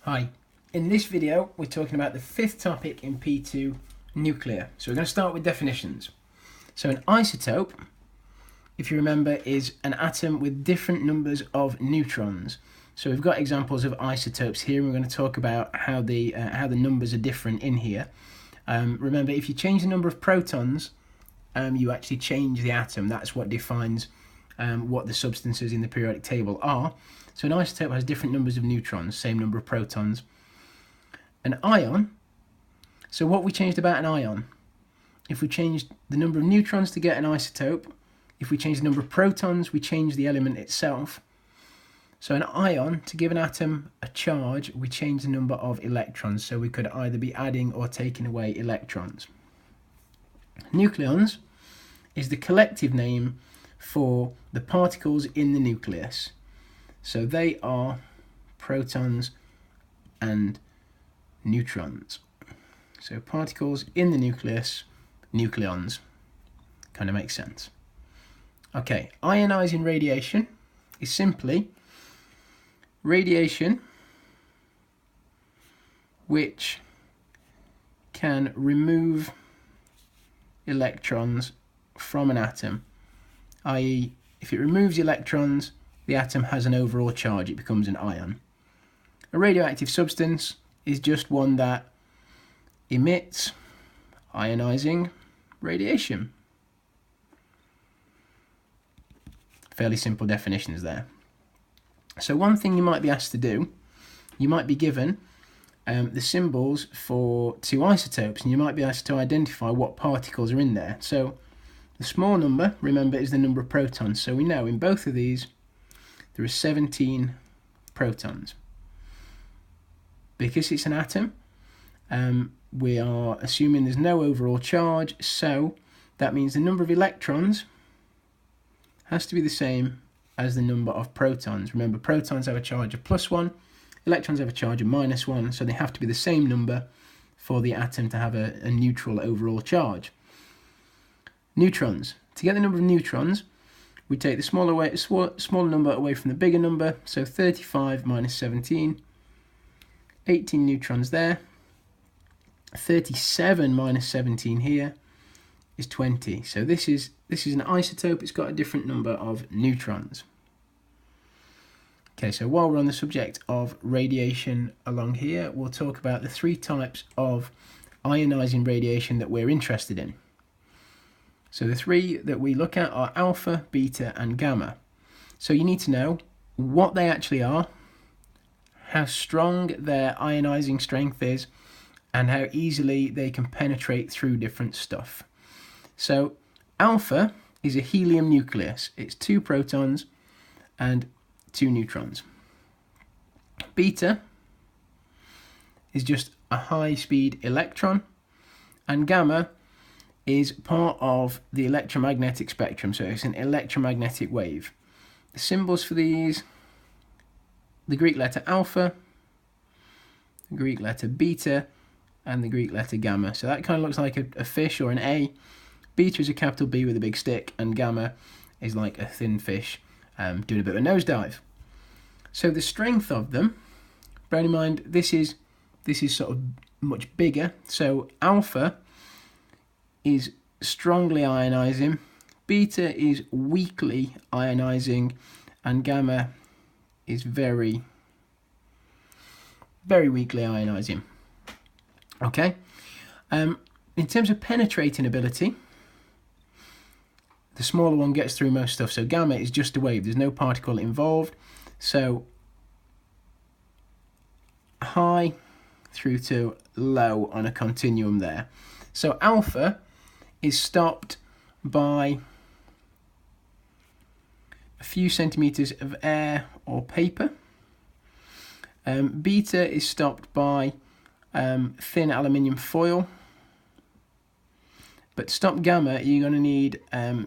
Hi, in this video we're talking about the fifth topic in P2, nuclear. So we're going to start with definitions. So an isotope, if you remember, is an atom with different numbers of neutrons. So we've got examples of isotopes here, and we're going to talk about how the numbers are different in here. Remember, if you change the number of protons, you actually change the atom. That's what defines what the substances in the periodic table are. So an isotope has different numbers of neutrons, same number of protons. An ion, so what we changed about an ion, if we changed the number of neutrons to get an isotope, if we change the number of protons, we change the element itself. So an ion, to give an atom a charge, we change the number of electrons, so we could either be adding or taking away electrons. Nucleons is the collective name for the particles in the nucleus. So they are protons and neutrons. So particles in the nucleus, nucleons. Kind of makes sense. Okay, ionising radiation is simply radiation which can remove electrons from an atom, i.e. if it removes electrons, the atom has an overall charge, it becomes an ion. A radioactive substance is just one that emits ionising radiation. Fairly simple definitions there. So one thing you might be asked to do, you might be given the symbols for two isotopes, and you might be asked to identify what particles are in there. So the small number, remember, is the number of protons. So we know in both of these there are 17 protons. Because it's an atom, we are assuming there's no overall charge, so that means the number of electrons has to be the same as the number of protons. Remember, protons have a charge of +1, electrons have a charge of -1, so they have to be the same number for the atom to have a neutral overall charge. Neutrons. To get the number of neutrons, we take the smaller number away from the bigger number, so 35 minus 17, 18 neutrons there. 37 minus 17 here is 20. So this is an isotope, it's got a different number of neutrons. Okay, so while we're on the subject of radiation along here, we'll talk about the three types of ionising radiation that we're interested in. So the three that we look at are alpha, beta and gamma. So you need to know what they actually are, how strong their ionising strength is, and how easily they can penetrate through different stuff. So alpha is a helium nucleus. It's 2 protons and 2 neutrons. Beta is just a high-speed electron, and gamma is part of the electromagnetic spectrum, so it's an electromagnetic wave. The symbols for these, the Greek letter alpha, the Greek letter beta, and the Greek letter gamma. So that kind of looks like a fish or an A. Beta is a capital B with a big stick, and gamma is like a thin fish doing a bit of a nosedive. So the strength of them, bearing in mind this is sort of much bigger. So alpha is strongly ionising, beta is weakly ionising, and gamma is very, very weakly ionising. Okay, in terms of penetrating ability, the smaller one gets through most stuff. So gamma is just a wave, there's no particle involved. So high through to low on a continuum there. So alpha is stopped by a few centimetres of air or paper. Beta is stopped by thin aluminium foil. But to stop gamma, you're going to need a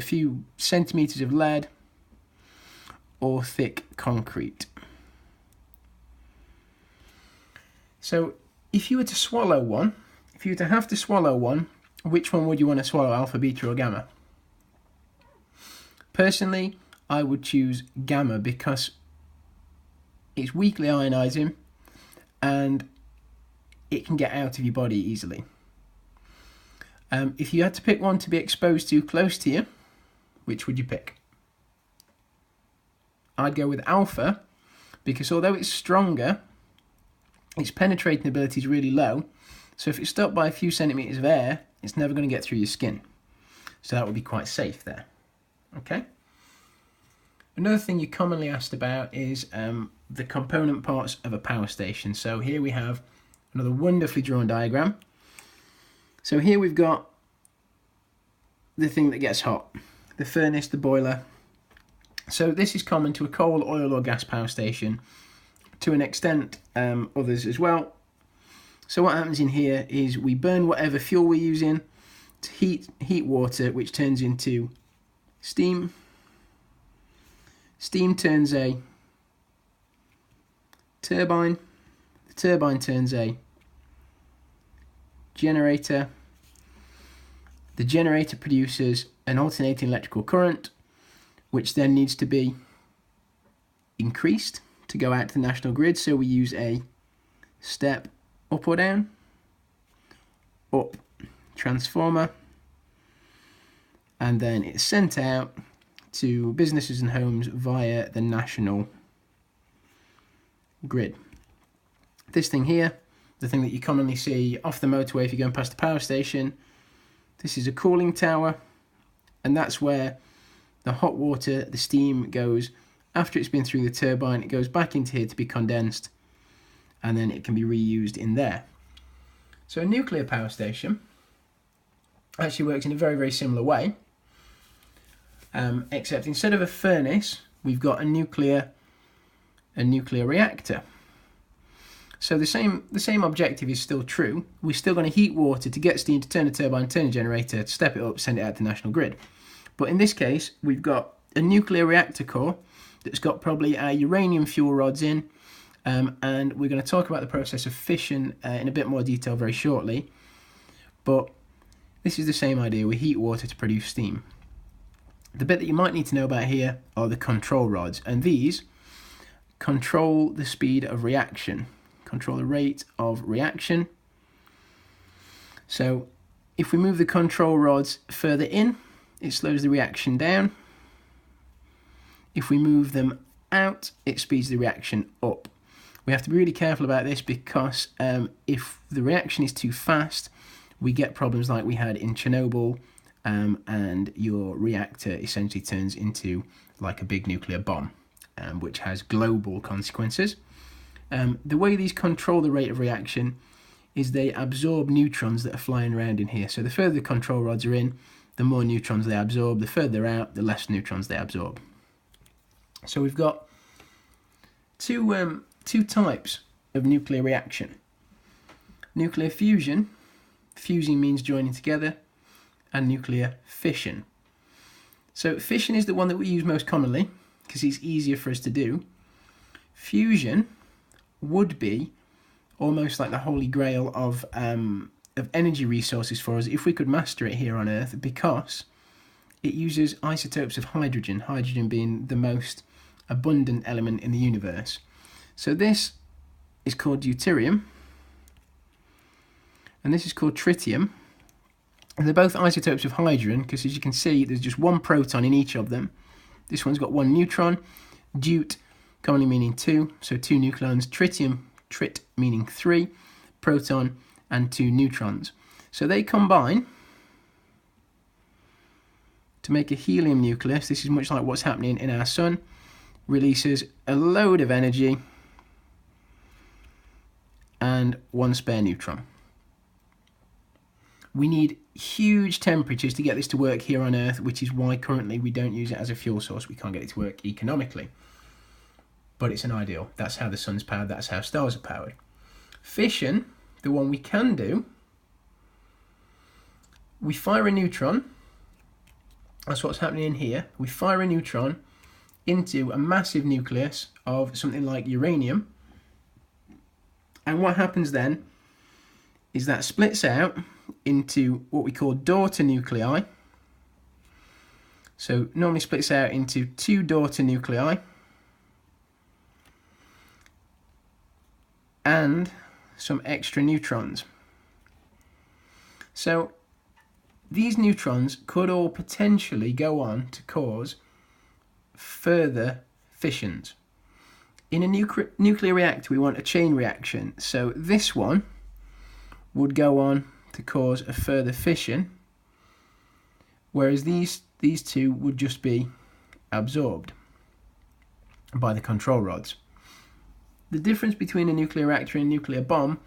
few centimetres of lead or thick concrete. So if you were to swallow one, if you were to have to swallow one, which one would you want to swallow, alpha, beta or gamma? Personally, I would choose gamma because it's weakly ionising, and it can get out of your body easily. If you had to pick one to be exposed to close to you, which would you pick? I'd go with alpha, because although it's stronger, its penetrating ability is really low, so if it's stopped by a few centimetres of air, it's never going to get through your skin. So that would be quite safe there. Okay. Another thing you're commonly asked about is the component parts of a power station. So here we have another wonderfully drawn diagram. So here we've got the thing that gets hot, the furnace, the boiler. So this is common to a coal, oil or gas power station, to an extent others as well. So what happens in here is we burn whatever fuel we're using to heat water, which turns into steam. Steam turns a turbine. The turbine turns a generator. The generator produces an alternating electrical current, which then needs to be increased to go out to the national grid. So we use a step up or down, up transformer, and then it's sent out to businesses and homes via the national grid. This thing here, the thing that you commonly see off the motorway if you're going past the power station, this is a cooling tower, and that's where the hot water, the steam, goes after it's been through the turbine. It goes back into here to be condensed, and then it can be reused in there. So a nuclear power station actually works in a very, very similar way, except instead of a furnace, we've got a nuclear reactor. So the same objective is still true. We're still going to heat water to get steam to turn a turbine, turn a generator, to step it up, send it out to the national grid. But in this case, we've got a nuclear reactor core that's got probably our uranium fuel rods in, and we're going to talk about the process of fission in a bit more detail very shortly. But this is the same idea. We heat water to produce steam. The bit that you might need to know about here are the control rods, and these control the speed of reaction, control the rate of reaction. So if we move the control rods further in, it slows the reaction down. If we move them out, it speeds the reaction up. We have to be really careful about this, because if the reaction is too fast, we get problems like we had in Chernobyl, and your reactor essentially turns into like a big nuclear bomb, which has global consequences. The way these control the rate of reaction is they absorb neutrons that are flying around in here. So the further the control rods are in, the more neutrons they absorb. The further they're out, the less neutrons they absorb. So we've got two types of nuclear reaction. Nuclear fusion, fusing means joining together, and nuclear fission. So fission is the one that we use most commonly because it's easier for us to do. Fusion would be almost like the holy grail of energy resources for us if we could master it here on Earth, because it uses isotopes of hydrogen, hydrogen being the most abundant element in the universe. So this is called deuterium, and this is called tritium. And they're both isotopes of hydrogen, because as you can see, there's just one proton in each of them. This one's got one neutron, deut commonly meaning 2, so 2 nucleons, tritium, trit meaning 3, proton, and 2 neutrons. So they combine to make a helium nucleus. This is much like what's happening in our sun. Releases a load of energy and one spare neutron. We need huge temperatures to get this to work here on Earth, which is why currently we don't use it as a fuel source. We can't get it to work economically. But it's an ideal. That's how the sun's powered. That's how stars are powered. Fission, the one we can do, we fire a neutron. That's what's happening in here. We fire a neutron into a massive nucleus of something like uranium. And what happens then is that splits out into what we call daughter nuclei. So normally splits out into 2 daughter nuclei. and some extra neutrons. So these neutrons could all potentially go on to cause further fissions. In a nuclear reactor, we want a chain reaction. So this one would go on to cause a further fission, whereas these two would just be absorbed by the control rods. The difference between a nuclear reactor and a nuclear bomb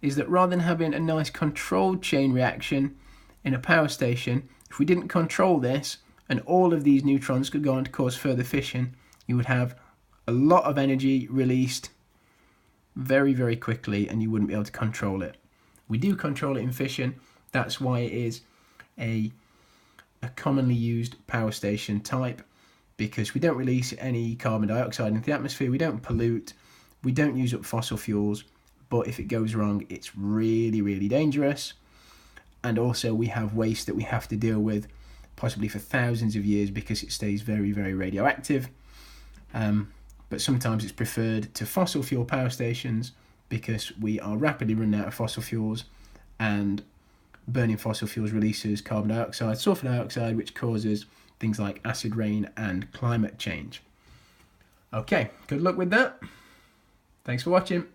is that rather than having a nice controlled chain reaction in a power station, if we didn't control this and all of these neutrons could go on to cause further fission, you would have a lot of energy released very, very quickly and you wouldn't be able to control it. We do control it in fission. That's why it is a commonly used power station type, because we don't release any carbon dioxide into the atmosphere, we don't pollute, we don't use up fossil fuels, but if it goes wrong, it's really, really dangerous. And also we have waste that we have to deal with possibly for thousands of years because it stays very, very radioactive. But sometimes it's preferred to fossil fuel power stations because we are rapidly running out of fossil fuels, and burning fossil fuels releases carbon dioxide, sulfur dioxide, which causes things like acid rain and climate change. Okay, good luck with that. Thanks for watching.